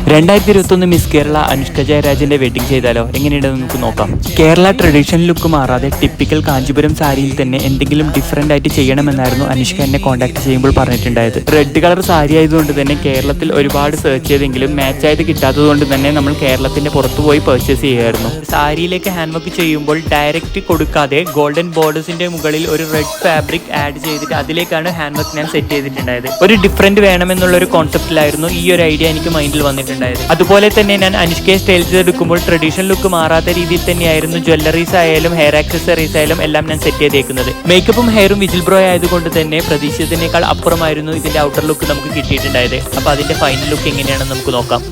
2021 miss Kerala Anushka ജയരാജിന്റെ wedding ചെയ്താലോ? എങ്ങനെയുണ്ടെന്ന് നമുക്ക് നോക്കാം. കേരള ട്രഡീഷണൽ ലുക്ക് മാറാതെ ടിപ്പിക്കൽ കാഞ്ചീപുരം സാരിയിൽ തന്നെ എന്തെങ്കിലും ഡിഫറെന്റ് ആയിട്ട് ചെയ്യണമെന്നായിരുന്നു അനുഷ്ക എന്നെ കോൺടാക്ട് ചെയ്യുമ്പോൾ പറഞ്ഞിട്ടുണ്ടായത്. റെഡ് കളർ സാരി ആയതുകൊണ്ട് തന്നെ കേരളത്തിൽ ഒരുപാട് സെർച്ച് ചെയ്തെങ്കിലും മാച്ച് ആയത് കിട്ടാത്തതുകൊണ്ട് തന്നെ നമ്മൾ കേരളത്തിന്റെ പുറത്തു പോയി പർച്ചേസ് ചെയ്യുമായിരുന്നു. സാരിയിലേക്ക് ഹാൻഡ് വർക്ക് ചെയ്യുമ്പോൾ ഡയറക്റ്റ് കൊടുക്കാതെ ഗോൾഡൻ ബോർഡേഴ്സിന്റെ മുകളിൽ ഒരു റെഡ് ഫാബ്രിക് ആഡ് ചെയ്തിട്ട് അതിലേക്കാണ് ഹാൻഡ് വർക്ക് ഞാൻ സെറ്റ് ചെയ്തിട്ടുണ്ടായത്. ഒരു ഡിഫറെന്റ് വേണമെന്നുള്ള ഒരു കോൺസെപ്റ്റിലായിരുന്നു ഈ ഒരു ഐഡിയ എനിക്ക് മൈൻഡിൽ വന്നിട്ടുണ്ടായത്. അതുപോലെ തന്നെ ഞാൻ അനുഷ്കയെ സ്റ്റൈൽ ചെയ്തെടുക്കുമ്പോൾ ട്രഡീഷണൽ ലുക്ക് മാറാത്ത രീതിയിൽ തന്നെയായിരുന്നു ജ്വല്ലറീസ് ആയാലും ഹെയർ ആക്സസറീസ് ആയാലും എല്ലാം ഞാൻ സെറ്റ് ചെയ്തേക്കുന്നത്. മേക്കപ്പും ഹെയറും വിജിൽ ബ്രോ ആയതുകൊണ്ട് തന്നെ പ്രതീക്ഷിച്ചതിനേക്കാൾ അപ്പുറമായിരുന്നു ഇതിന്റെ ഔട്ടർ ലുക്ക് നമുക്ക് കിട്ടിയിട്ടുണ്ടായത്. അപ്പൊ അതിന്റെ ഫൈനൽ ലുക്ക് എങ്ങനെയാണെന്ന് നമുക്ക് നോക്കാം.